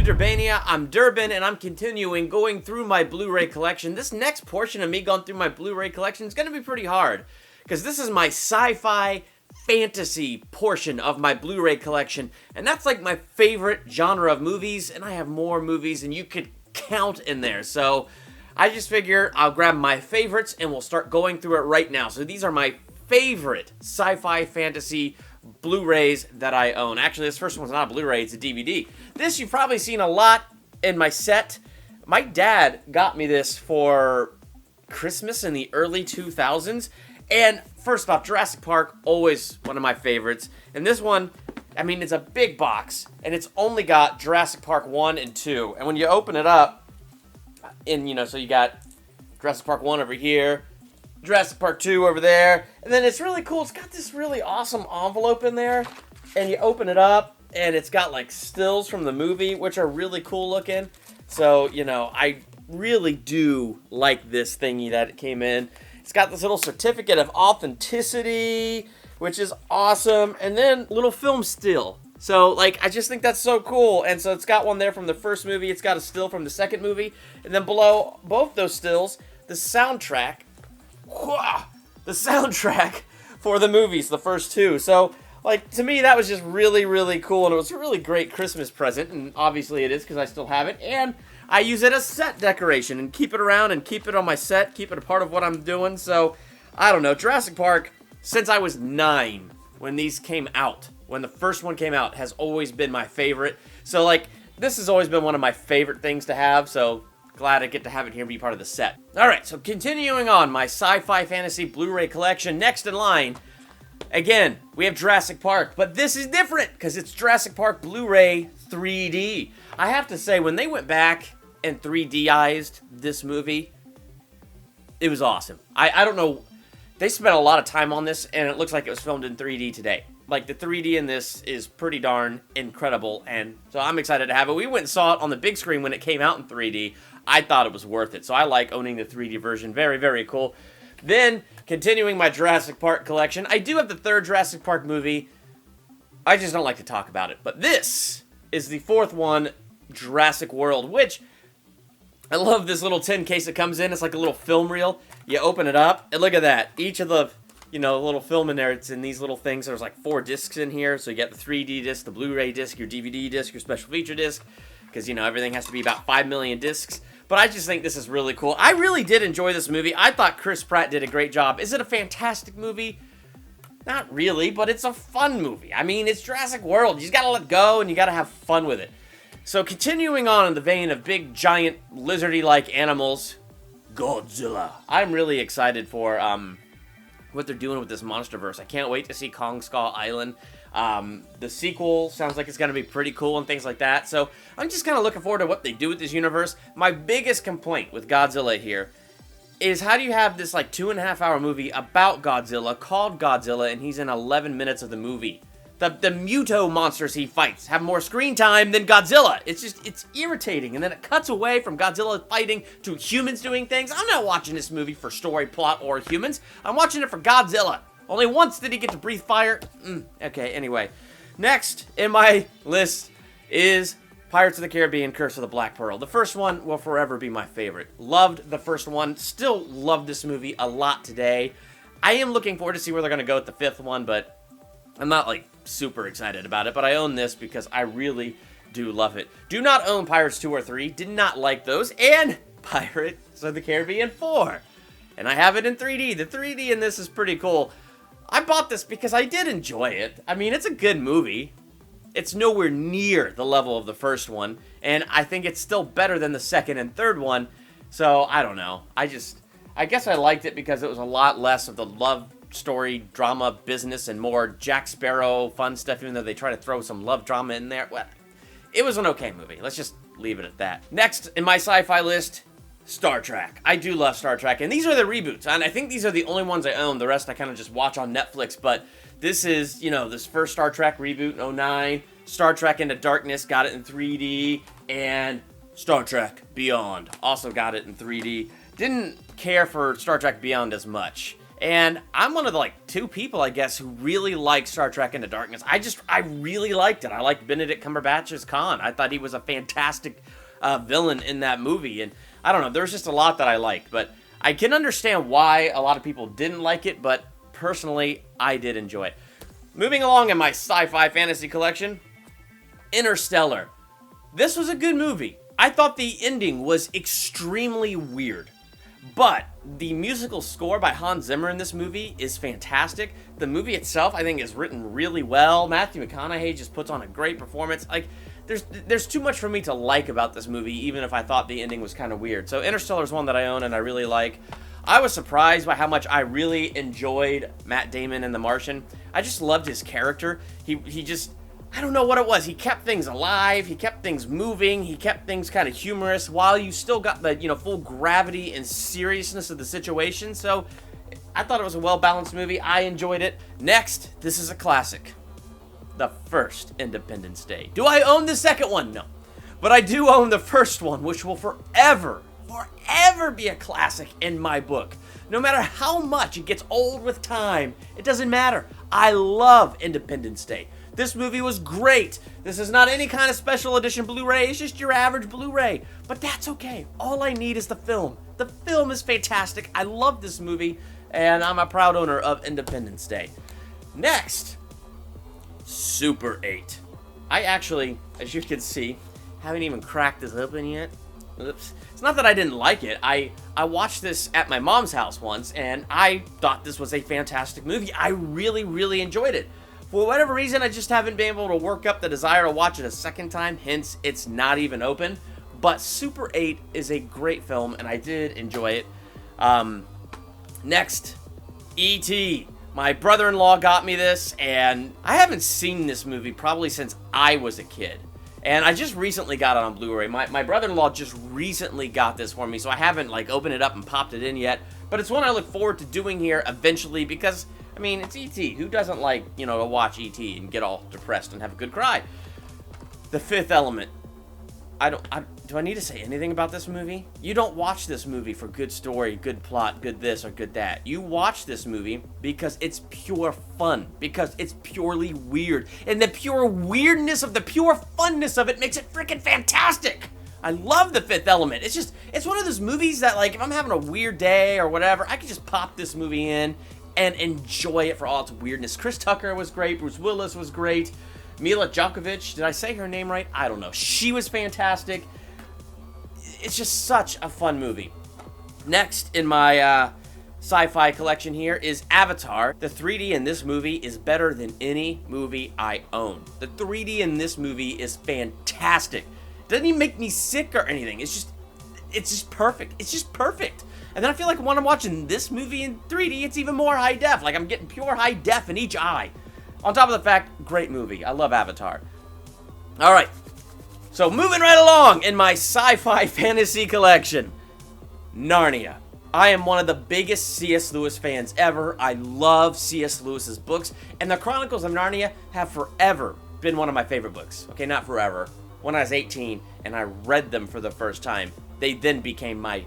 to Durbania. I'm Durbin, and I'm continuing going through my Blu-ray collection. This next portion of me going through my Blu-ray collection is going to be pretty hard, because this is my sci-fi fantasy portion of my Blu-ray collection, and that's like my favorite genre of movies, and I have more movies than you could count in there, so I just figure I'll grab my favorites, and we'll start going through it right now. So these are my favorite sci-fi fantasy Blu-rays that I own. Actually, this first one's not a Blu-ray, it's a DVD. This you've probably seen a lot in my set. My dad got me this for Christmas in the early 2000s. And first off, Jurassic Park, always one of my favorites. And this one, I mean, it's a big box, and it's only got Jurassic Park 1 and 2. And when you open it up, so you got Jurassic Park 1 over here, Jurassic Park 2 over there, and then it's really cool. It's got this really awesome envelope in there, and you open it up, and it's got like stills from the movie, which are really cool looking. So, I really do like this thingy that it came in. It's got this little certificate of authenticity, which is awesome, and then little film still. So, I just think that's so cool. And so it's got one there from the first movie, it's got a still from the second movie, and then below both those stills, the soundtrack for the movies, the first two. So, to me, that was just really, really cool, and it was a really great Christmas present, and obviously it is because I still have it, and I use it as set decoration, and keep it around, and keep it on my set, keep it a part of what I'm doing. So, I don't know, Jurassic Park, since I was 9, when these came out, when the first one came out, has always been my favorite. So, this has always been one of my favorite things to have, so glad I get to have it here and be part of the set. Alright, so continuing on my sci-fi fantasy Blu-ray collection, next in line, again, we have Jurassic Park, but this is different, because it's Jurassic Park Blu-ray 3D. I have to say, when they went back and 3D'ized this movie, it was awesome. I don't know, they spent a lot of time on this, and it looks like it was filmed in 3D today. The 3D in this is pretty darn incredible, and so I'm excited to have it. We went and saw it on the big screen when it came out in 3D. I thought it was worth it, so I like owning the 3D version. Very, very cool. Then, continuing my Jurassic Park collection, I do have the third Jurassic Park movie. I just don't like to talk about it, but this is the fourth one, Jurassic World, which I love this little tin case that comes in. It's like a little film reel. You open it up, and look at that. Each of the little film in there, it's in these little things. There's 4 discs in here. So you get the 3D disc, the Blu-ray disc, your DVD disc, your special feature disc, because, everything has to be about 5 million discs. But I just think this is really cool. I really did enjoy this movie. I thought Chris Pratt did a great job. Is it a fantastic movie? Not really, but it's a fun movie. I mean, it's Jurassic World. You just gotta let go, and you gotta have fun with it. So continuing on in the vein of big, giant, lizardy-like animals, Godzilla. I'm really excited for what they're doing with this MonsterVerse. I can't wait to see Kong Skull Island. The sequel sounds like it's going to be pretty cool and things like that. So I'm just kind of looking forward to what they do with this universe. My biggest complaint with Godzilla here is, how do you have this 2.5 hour movie about Godzilla called Godzilla, and he's in 11 minutes of the movie? The Muto monsters he fights have more screen time than Godzilla. It's irritating. And then it cuts away from Godzilla fighting to humans doing things. I'm not watching this movie for story, plot, or humans. I'm watching it for Godzilla. Only once did he get to breathe fire. Okay, anyway. Next in my list is Pirates of the Caribbean, Curse of the Black Pearl. The first one will forever be my favorite. Loved the first one. Still love this movie a lot today. I am looking forward to see where they're going to go with the fifth one, but I'm not super excited about it, but I own this because I really do love it. Do not own Pirates 2 or 3. Did not like those. And Pirates of the Caribbean 4. And I have it in 3D. The 3D in this is pretty cool. I bought this because I did enjoy it. I mean, it's a good movie. It's nowhere near the level of the first one, and I think it's still better than the second and third one. So, I don't know. I guess I liked it because it was a lot less of the love story, drama, business, and more Jack Sparrow fun stuff, even though they try to throw some love drama in there. Well, it was an okay movie. Let's just leave it at that. Next in my sci-fi list, Star Trek. I do love Star Trek, and these are the reboots, and I think these are the only ones I own. The rest I kind of just watch on Netflix, but this is, this first Star Trek reboot in 2009, Star Trek Into Darkness, got it in 3D, and Star Trek Beyond, also got it in 3D. Didn't care for Star Trek Beyond as much. And I'm one of the, like, 2 people, I guess, who really like Star Trek Into Darkness. I really liked it. I liked Benedict Cumberbatch's Khan. I thought he was a fantastic villain in that movie. And I don't know, there's just a lot that I liked. But I can understand why a lot of people didn't like it, but personally, I did enjoy it. Moving along in my sci-fi fantasy collection, Interstellar. This was a good movie. I thought the ending was extremely weird. But the musical score by Hans Zimmer in this movie is fantastic. The movie itself, I think, is written really well. Matthew McConaughey just puts on a great performance. Like, there's too much for me to like about this movie, even if I thought the ending was kind of weird. So Interstellar is one that I own and I really like. I was surprised by how much I really enjoyed Matt Damon in The Martian. I just loved his character. He just, I don't know what it was. He kept things alive. He kept things moving. He kept things kind of humorous while you still got the, full gravity and seriousness of the situation. So I thought it was a well-balanced movie. I enjoyed it. Next, this is a classic. The first Independence Day. Do I own the second one? No. But I do own the first one, which will forever be a classic in my book. No matter how much it gets old with time, it doesn't matter. I love Independence Day. This movie was great. This is not any kind of special edition Blu-ray. It's just your average Blu-ray. But that's okay. All I need is the film. The film is fantastic. I love this movie, and I'm a proud owner of Independence Day. Next, Super 8. I actually, as you can see, haven't even cracked this open yet. Oops. It's not that I didn't like it. I watched this at my mom's house once, and I thought this was a fantastic movie. I really, really enjoyed it. For whatever reason, I just haven't been able to work up the desire to watch it a second time, hence it's not even open. But Super 8 is a great film, and I did enjoy it. Next, E.T. My brother-in-law got me this, and I haven't seen this movie probably since I was a kid. And I just recently got it on Blu-ray. My brother-in-law just recently got this for me, so I haven't, opened it up and popped it in yet. But it's one I look forward to doing here eventually because, I mean, it's E.T. Who doesn't like, to watch E.T. and get all depressed and have a good cry? The Fifth Element. Do I need to say anything about this movie? You don't watch this movie for good story, good plot, good this, or good that. You watch this movie because it's pure fun, because it's purely weird. And the pure weirdness of the pure funness of it makes it freaking fantastic. I love The Fifth Element. It's one of those movies that, if I'm having a weird day or whatever, I can just pop this movie in and enjoy it for all its weirdness. Chris Tucker was great. Bruce Willis was great. Mila Djokovic, did I say her name right? I don't know. She was fantastic. It's just such a fun movie. Next in my sci-fi collection here is Avatar. The 3D in this movie is better than any movie I own. The 3D in this movie is fantastic. It doesn't even make me sick or anything. It's just perfect. It's just perfect. And then I feel like when I'm watching this movie in 3D, it's even more high def. Like I'm getting pure high def in each eye. On top of the fact, great movie. I love Avatar. All right. So moving right along in my sci-fi fantasy collection, Narnia. I am one of the biggest C.S. Lewis fans ever. I love C.S. Lewis's books, and the Chronicles of Narnia have forever been one of my favorite books. Okay, not forever. When I was 18 and I read them for the first time, they then became my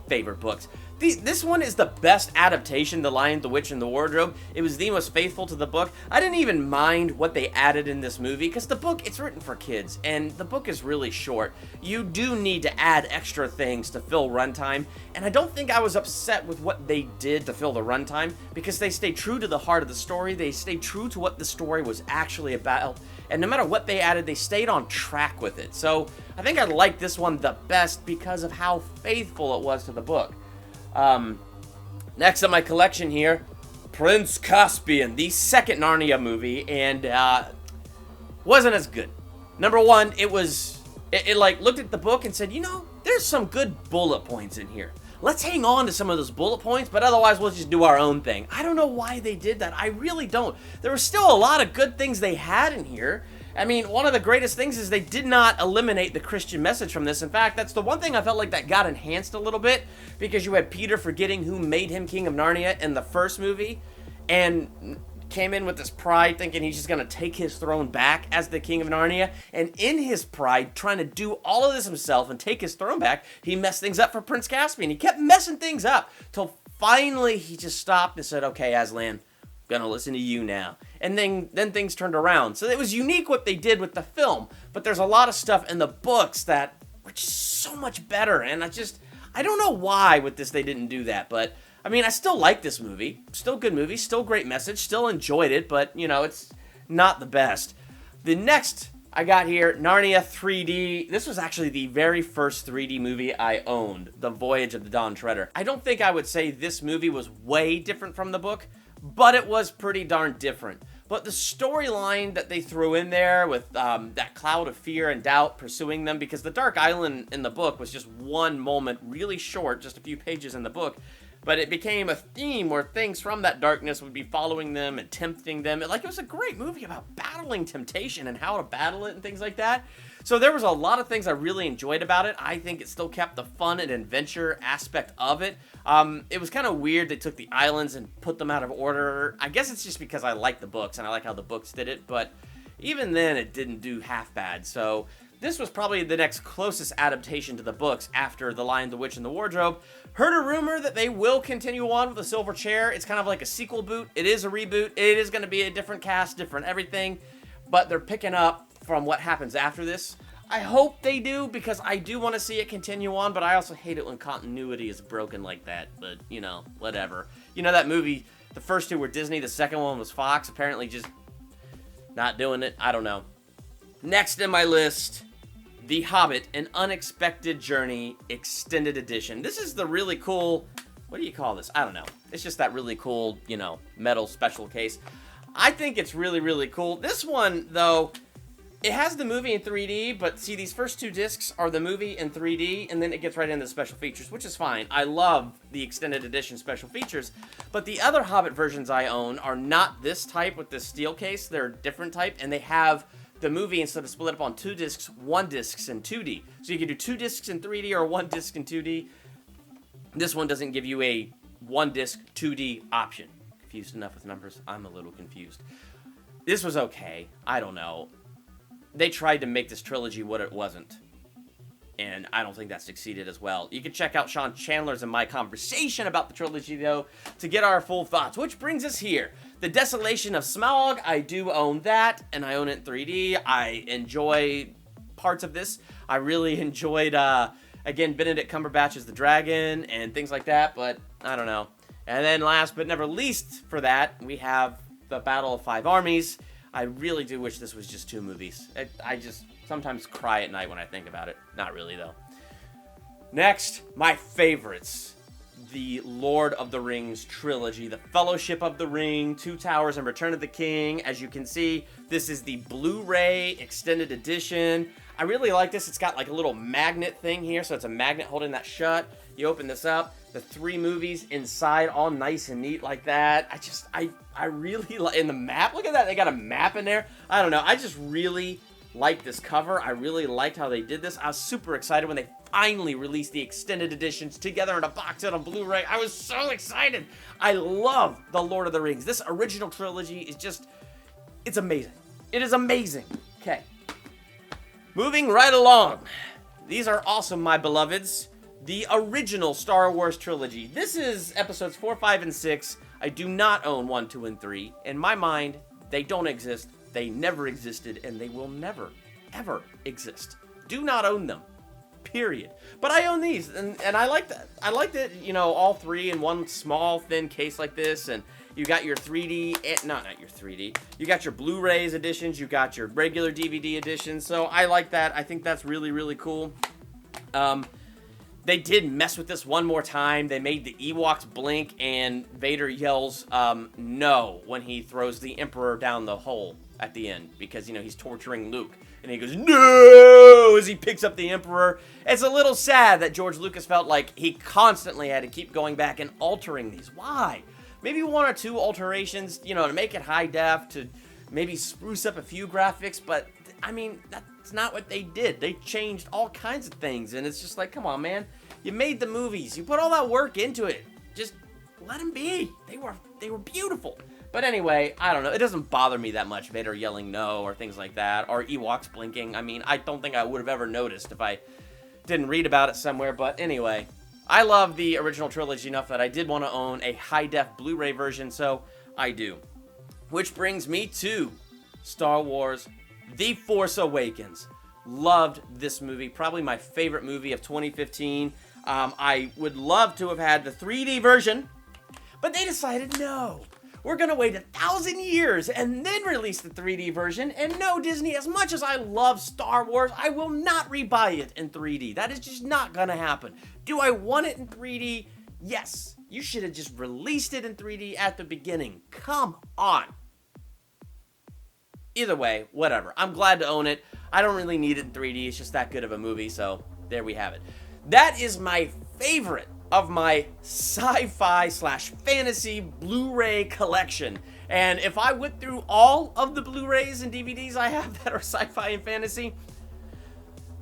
favorite books. This one is the best adaptation, The Lion, the Witch, and the Wardrobe. It was the most faithful to the book. I didn't even mind what they added in this movie, because the book, it's written for kids, and the book is really short. You do need to add extra things to fill runtime, and I don't think I was upset with what they did to fill the runtime, because they stay true to the heart of the story. They stay true to what the story was actually about, and no matter what they added, they stayed on track with it. So I think I like this one the best because of how faithful it was to the book. Next on my collection here, Prince Caspian, the second Narnia movie, and wasn't as good. Number one, it looked at the book and said, there's some good bullet points in here. Let's hang on to some of those bullet points, but otherwise we'll just do our own thing. I don't know why they did that. I really don't. There were still a lot of good things they had in here. I mean, one of the greatest things is they did not eliminate the Christian message from this. In fact, that's the one thing I felt like that got enhanced a little bit, because you had Peter forgetting who made him King of Narnia in the first movie, and came in with this pride thinking he's just going to take his throne back as the King of Narnia, and in his pride, trying to do all of this himself and take his throne back, he messed things up for Prince Caspian. He kept messing things up till finally he just stopped and said, okay, Aslan, gonna listen to you now. And then things turned around. So it was unique what they did with the film, but there's a lot of stuff in the books that were just so much better, and I don't know why with this they didn't do that, but I mean, I still like this movie. Still good movie, still great message, still enjoyed it, but you know, it's not the best. The next I got here, Narnia 3D. This was actually the very first 3D movie I owned, The Voyage of the Dawn Treader. I don't think I would say this movie was way different from the book, but it was pretty darn different. But the storyline that they threw in there with that cloud of fear and doubt pursuing them, because the Dark Island in the book was just one moment, really short, just a few pages in the book, but it became a theme where things from that darkness would be following them and tempting them. It was a great movie about battling temptation and how to battle it and things like that. So there was a lot of things I really enjoyed about it. I think it still kept the fun and adventure aspect of it. It was kind of weird they took the islands and put them out of order. I guess it's just because I like the books and I like how the books did it, but even then it didn't do half bad. So this was probably the next closest adaptation to the books after The Lion, the Witch, and the Wardrobe. Heard a rumor that they will continue on with The Silver Chair. It's kind of like a sequel boot. It is a reboot. It is going to be a different cast, different everything, but they're picking up from what happens after this. I hope they do, because I do want to see it continue on, but I also hate it when continuity is broken like that, but, you know, whatever. You know that movie, the first two were Disney, the second one was Fox, apparently just not doing it. I don't know. Next in my list, The Hobbit, An Unexpected Journey Extended Edition. This is the really cool, what do you call this? I don't know. It's just that really cool, you know, metal special case. I think it's really, really cool. This one, though, it has the movie in 3D, but see, these first two discs are the movie in 3D, and then it gets right into the special features, which is fine. I love the extended edition special features, but the other Hobbit versions I own are not this type with this steel case. They're a different type, and they have the movie, instead of split up on 2 discs, 1 disc in 2D. So you can do 2 discs in 3D or 1 disc in 2D. This one doesn't give you a 1 disc 2D option. Confused enough with numbers? I'm a little confused. This was okay. I don't know. They tried to make this trilogy what it wasn't, and I don't think that succeeded as well. You can check out Sean Chandler's and my conversation about the trilogy, though, to get our full thoughts, which brings us here. The Desolation of Smaug, I do own that, and I own it in 3D. I enjoy parts of this. I really enjoyed, again, Benedict Cumberbatch as the dragon and things like that, but I don't know. And then last but never least for that, we have The Battle of Five Armies. I really do wish this was just 2 movies. I just sometimes cry at night when I think about it. Not really, though. Next, my favorites. The Lord of the Rings trilogy. The Fellowship of the Ring, Two Towers, and Return of the King. As you can see, this is the Blu-ray extended edition. I really like this. It's got like a little magnet thing here, so it's a magnet holding that shut. You open this up. The 3 movies inside, all nice and neat like that. I really like, in the map, look at that, they got a map in there. I don't know, I just really like this cover. I really liked how they did this. I was super excited when they finally released the extended editions together in a box set on Blu-ray. I was so excited. I love The Lord of the Rings. This original trilogy is just, it's amazing. It is amazing. Okay. Moving right along. These are awesome, my beloveds. The original Star Wars trilogy. This is episodes 4, 5, and 6. I do not own 1, 2, and 3. In my mind, they don't exist. They never existed, and they will never, ever exist. Do not own them. Period. But I own these, and I like that. I like that, you know, all 3 in one small, thin case like this, and you got your 3D, not your 3D. You got your Blu-rays editions. You got your regular DVD editions. So I like that. I think that's really, really cool. They did mess with this one more time. They made the Ewoks blink, and Vader yells, no, when he throws the Emperor down the hole at the end, because, you know, he's torturing Luke. And he goes, no, as he picks up the Emperor. It's a little sad that George Lucas felt like he constantly had to keep going back and altering these. Why? Maybe 1 or 2 alterations, you know, to make it high def, to maybe spruce up a few graphics, but, I mean, that's not what they did. They changed all kinds of things, and it's just like, come on, man. You made the movies. You put all that work into it. Just let them be. They were beautiful. But anyway, I don't know. It doesn't bother me that much, Vader yelling no or things like that, or Ewoks blinking. I mean, I don't think I would have ever noticed if I didn't read about it somewhere, but anyway. I love the original trilogy enough that I did want to own a high-def Blu-ray version, so I do. Which brings me to Star Wars The Force Awakens. Loved this movie. Probably my favorite movie of 2015. I would love to have had the 3D version, but they decided no. We're going to wait 1,000 years and then release the 3D version. And no, Disney, as much as I love Star Wars, I will not rebuy it in 3D. That is just not going to happen. Do I want it in 3D? Yes. You should have just released it in 3D at the beginning. Come on. Either way, whatever. I'm glad to own it. I don't really need it in 3D. It's just that good of a movie, so there we have it. That is my favorite of my sci-fi/fantasy Blu-ray collection. And if I went through all of the Blu-rays and DVDs I have that are sci-fi and fantasy,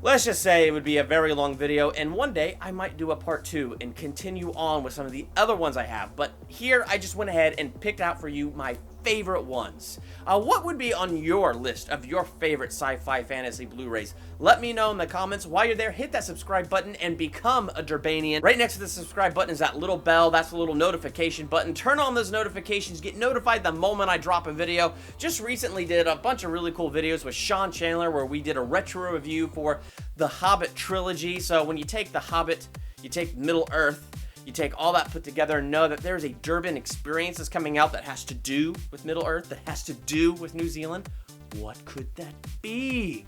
let's just say it would be a very long video, and one day I might do a part 2 and continue on with some of the other ones I have. But here I just went ahead and picked out for you my favorite ones. What would be on your list of your favorite sci-fi fantasy Blu-rays? Let me know in the comments. While you're there, hit that subscribe button and become a Durbanian. Right next to the subscribe button is that little bell. That's the little notification button. Turn on those notifications. Get notified the moment I drop a video. Just recently did a bunch of really cool videos with Sean Chandler where we did a retro review for the Hobbit trilogy. So when you take the Hobbit, you take Middle-earth, you take all that put together and know that there's a Durban experience that's coming out that has to do with Middle-earth, that has to do with New Zealand. What could that be?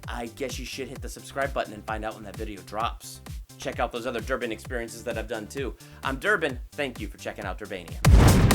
I guess you should hit the subscribe button and find out when that video drops. Check out those other Durban experiences that I've done too. I'm Durban. Thank you for checking out Durbania.